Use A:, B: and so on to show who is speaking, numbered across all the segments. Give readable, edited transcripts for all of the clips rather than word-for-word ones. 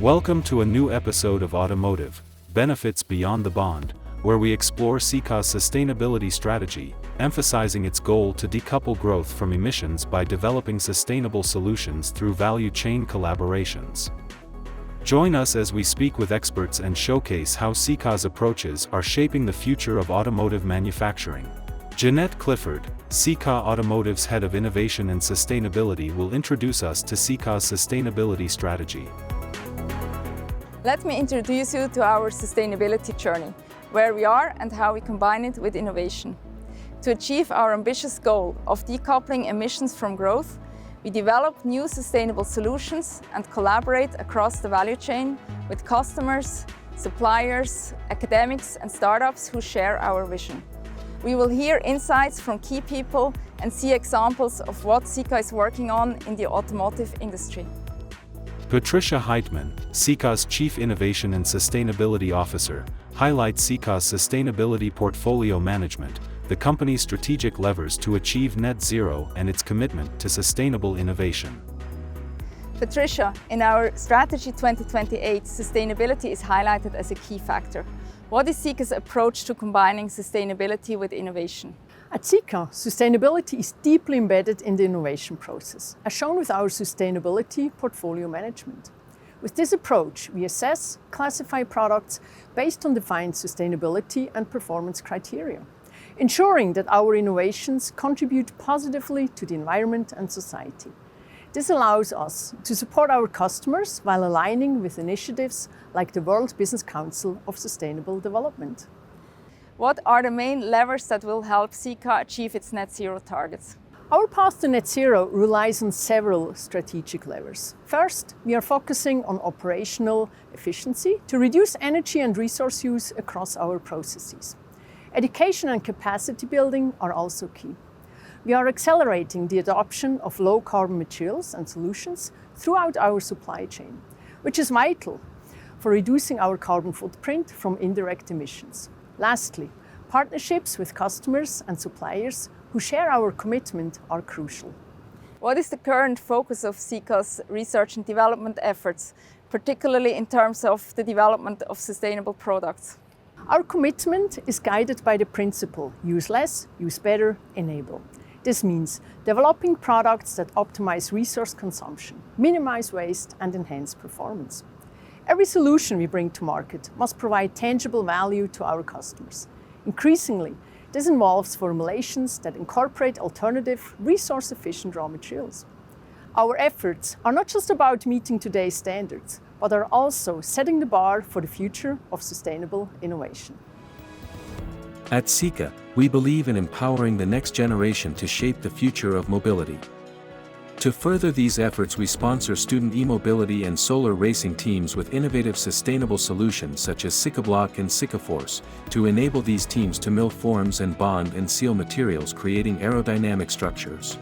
A: Welcome to a new episode of Automotive, Benefits Beyond the Bond, where we explore Sika's sustainability strategy, emphasizing its goal to decouple growth from emissions by developing sustainable solutions through value chain collaborations. Join us as we speak with experts and showcase how Sika's approaches are shaping the future of automotive manufacturing. Jeanette Clifford, Sika Automotive's Head of Innovation and Sustainability, will introduce us to Sika's sustainability strategy.
B: Let me introduce you to our sustainability journey, where we are and how we combine it with innovation. To achieve our ambitious goal of decoupling emissions from growth, we develop new sustainable solutions and collaborate across the value chain with customers, suppliers, academics and startups who share our vision. We will hear insights from key people and see examples of what Sika is working on in the automotive industry.
A: Patricia Heitman, Sika's Chief Innovation and Sustainability Officer, highlights Sika's sustainability portfolio management, the company's strategic levers to achieve net zero and its commitment to sustainable innovation.
B: Patricia, in our Strategy 2028, sustainability is highlighted as a key factor. What is Sika's approach to combining sustainability with innovation?
C: At Sika, sustainability is deeply embedded in the innovation process, as shown with our sustainability portfolio management. With this approach, we assess, classify products based on defined sustainability and performance criteria, ensuring that our innovations contribute positively to the environment and society. This allows us to support our customers while aligning with initiatives like the World Business Council of Sustainable Development.
B: What are the main levers that will help Sika achieve its net zero targets?
C: Our path to net zero relies on several strategic levers. First, we are focusing on operational efficiency to reduce energy and resource use across our processes. Education and capacity building are also key. We are accelerating the adoption of low-carbon materials and solutions throughout our supply chain, which is vital for reducing our carbon footprint from indirect emissions. Lastly, partnerships with customers and suppliers who share our commitment are crucial.
B: What is the current focus of Sika's research and development efforts, particularly in terms of the development of sustainable products?
C: Our commitment is guided by the principle, use less, use better, enable. This means developing products that optimize resource consumption, minimize waste, and enhance performance. Every solution we bring to market must provide tangible value to our customers. Increasingly, this involves formulations that incorporate alternative, resource-efficient raw materials. Our efforts are not just about meeting today's standards, but are also setting the bar for the future of sustainable innovation.
D: At Sika, we believe in empowering the next generation to shape the future of mobility. To further these efforts, we sponsor student e-mobility and solar racing teams with innovative sustainable solutions such as SikaBlock and SikaForce, to enable these teams to mill forms and bond and seal materials, creating aerodynamic structures.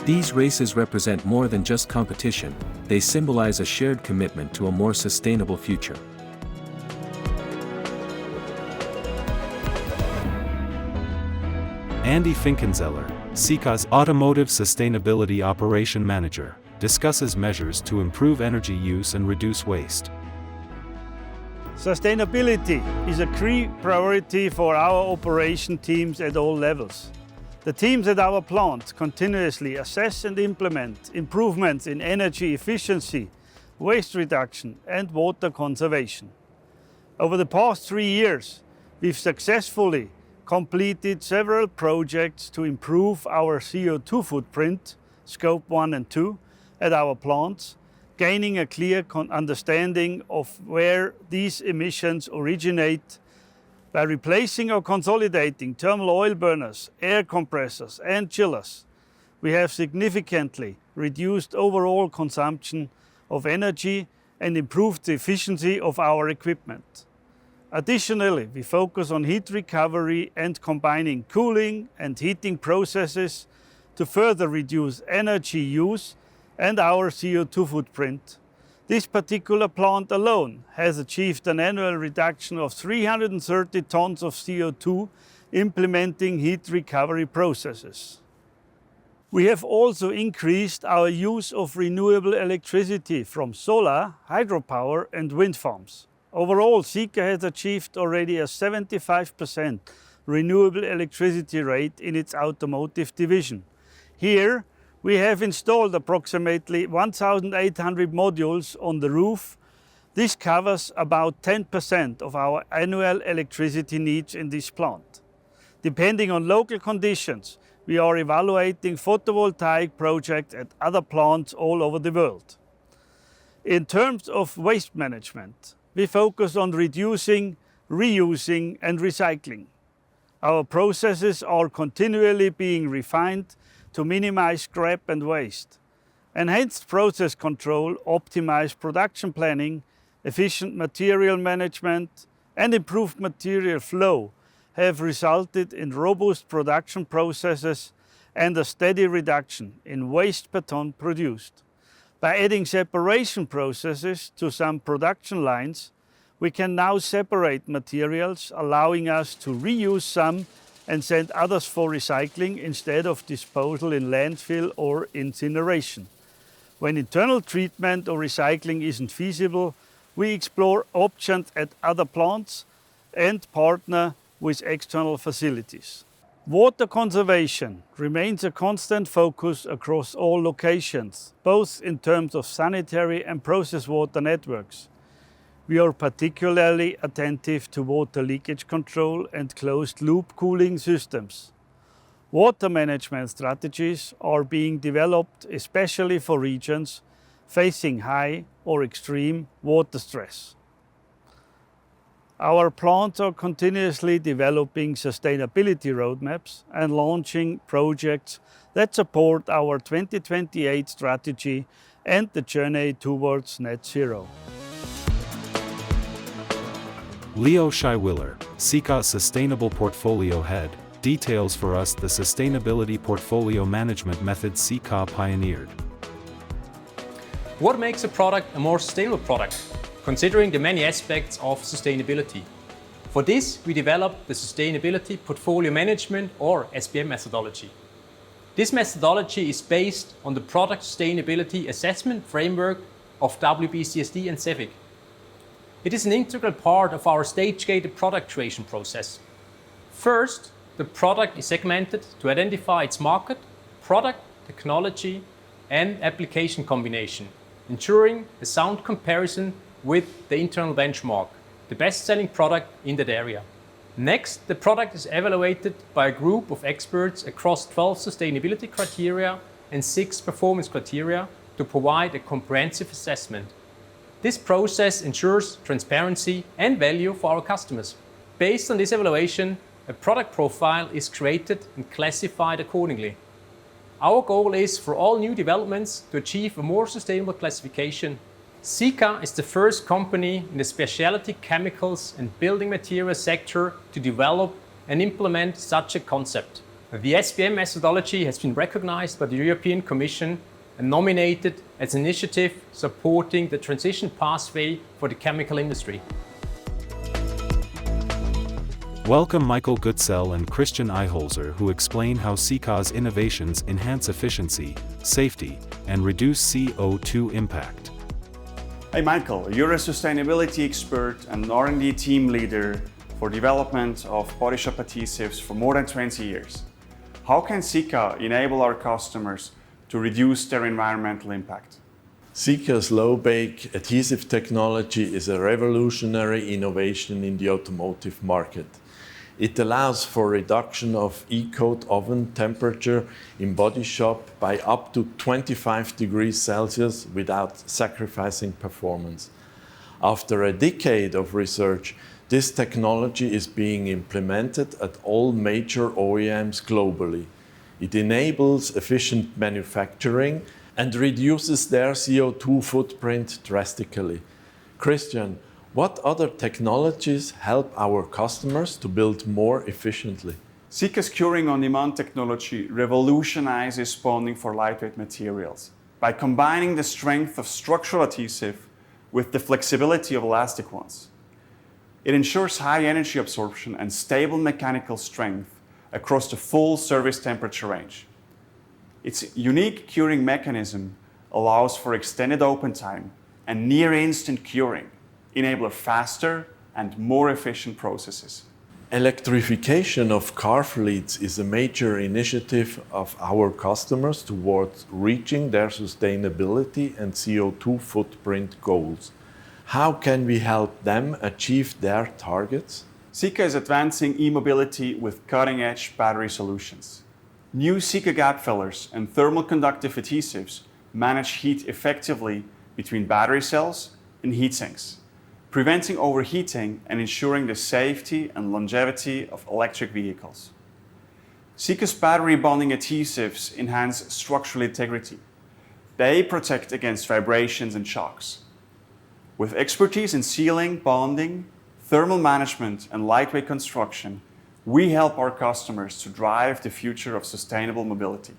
D: These races represent more than just competition, they symbolize a shared commitment to a more sustainable future.
A: Andy Finkenzeller, Sika's Automotive Sustainability Operation Manager, discusses measures to improve energy use and reduce waste.
E: Sustainability is a key priority for our operation teams at all levels. The teams at our plants continuously assess and implement improvements in energy efficiency, waste reduction and water conservation. Over the past 3 years, we've successfully completed several projects to improve our CO2 footprint, Scope 1 and 2, at our plants, gaining a clear understanding of where these emissions originate. By replacing or consolidating thermal oil burners, air compressors and chillers, we have significantly reduced overall consumption of energy and improved the efficiency of our equipment. Additionally, we focus on heat recovery and combining cooling and heating processes to further reduce energy use and our CO2 footprint. This particular plant alone has achieved an annual reduction of 330 tons of CO2 implementing heat recovery processes. We have also increased our use of renewable electricity from solar, hydropower and wind farms. Overall, Sika has achieved already a 75% renewable electricity rate in its automotive division. Here, we have installed approximately 1,800 modules on the roof. This covers about 10% of our annual electricity needs in this plant. Depending on local conditions, we are evaluating photovoltaic projects at other plants all over the world. In terms of waste management, we focus on reducing, reusing and recycling. Our processes are continually being refined to minimize scrap and waste. Enhanced process control, optimized production planning, efficient material management and improved material flow have resulted in robust production processes and a steady reduction in waste per ton produced. By adding separation processes to some production lines, we can now separate materials, allowing us to reuse some and send others for recycling instead of disposal in landfill or incineration. When internal treatment or recycling isn't feasible, we explore options at other plants and partner with external facilities. Water conservation remains a constant focus across all locations, both in terms of sanitary and process water networks. We are particularly attentive to water leakage control and closed-loop cooling systems. Water management strategies are being developed especially for regions facing high or extreme water stress. Our plants are continuously developing sustainability roadmaps and launching projects that support our 2028 strategy and the journey towards net zero.
A: Leo Scheiwiller, Sika Sustainable Portfolio Head, details for us the sustainability portfolio management method Sika pioneered.
F: What makes a product a more sustainable product, considering the many aspects of sustainability? For this, we developed the Sustainability Portfolio Management or SPM methodology. This methodology is based on the Product Sustainability Assessment Framework of WBCSD and CEFIC. It is an integral part of our stage-gated product creation process. First, the product is segmented to identify its market, product, technology, and application combination, ensuring a sound comparison with the internal benchmark, the best-selling product in that area. Next, the product is evaluated by a group of experts across 12 sustainability criteria and 6 performance criteria to provide a comprehensive assessment. This process ensures transparency and value for our customers. Based on this evaluation, a product profile is created and classified accordingly. Our goal is for all new developments to achieve a more sustainable classification. Sika is the first company in the specialty chemicals and building materials sector to develop and implement such a concept. The SPM methodology has been recognized by the European Commission and nominated as an initiative supporting the transition pathway for the chemical industry.
A: Welcome Michael Gutzel and Christian Eiholzer, who explain how Sika's innovations enhance efficiency, safety, and reduce CO2 impact.
G: Hey Michael, you're a sustainability expert and R&D team leader for development of body shop adhesives for more than 20 years. How can Sika enable our customers to reduce their environmental impact?
H: Sika's low-bake adhesive technology is a revolutionary innovation in the automotive market. It allows for reduction of e-coat oven temperature in body shop by up to 25 degrees Celsius without sacrificing performance. After a decade of research, this technology is being implemented at all major OEMs globally. It enables efficient manufacturing and reduces their CO2 footprint drastically. Christian, what other technologies help our customers to build more efficiently?
G: Sika's Curing on Demand technology revolutionizes bonding for lightweight materials. By combining the strength of structural adhesive with the flexibility of elastic ones, it ensures high energy absorption and stable mechanical strength across the full service temperature range. Its unique curing mechanism allows for extended open time and near-instant curing, enabling faster and more efficient processes.
H: Electrification of car fleets is a major initiative of our customers towards reaching their sustainability and CO2 footprint goals. How can we help them achieve their targets?
G: Sika is advancing e-mobility with cutting-edge battery solutions. New Sika gap fillers and thermal conductive adhesives manage heat effectively between battery cells and heat sinks, preventing overheating and ensuring the safety and longevity of electric vehicles. Sika's battery bonding adhesives enhance structural integrity. They protect against vibrations and shocks. With expertise in sealing, bonding, thermal management, and lightweight construction, we help our customers to drive the future of sustainable mobility.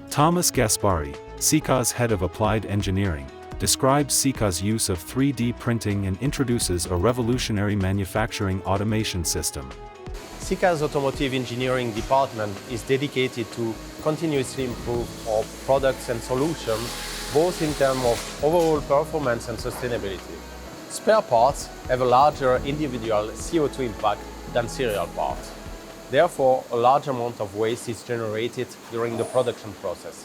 A: Thomas Gaspari, Sika's head of applied engineering, describes Sika's use of 3D printing and introduces a revolutionary manufacturing automation system.
I: Sika's automotive engineering department is dedicated to continuously improve our products and solutions, both in terms of overall performance and sustainability. Spare parts have a larger individual CO2 impact than serial parts. Therefore, a large amount of waste is generated during the production process.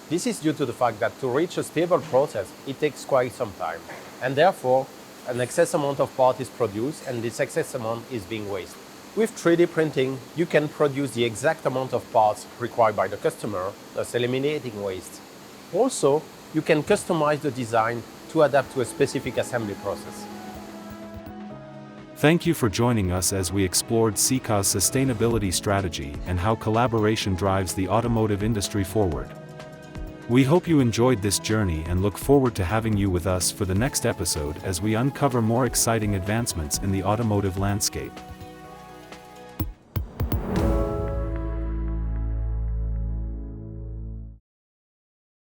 I: This is due to the fact that to reach a stable process, it takes quite some time, and therefore, an excess amount of part is produced and this excess amount is being wasted. With 3D printing, you can produce the exact amount of parts required by the customer, thus eliminating waste. Also, you can customize the design to adapt to a specific assembly process.
A: Thank you for joining us as we explored Sika's sustainability strategy and how collaboration drives the automotive industry forward. We hope you enjoyed this journey and look forward to having you with us for the next episode as we uncover more exciting advancements in the automotive landscape.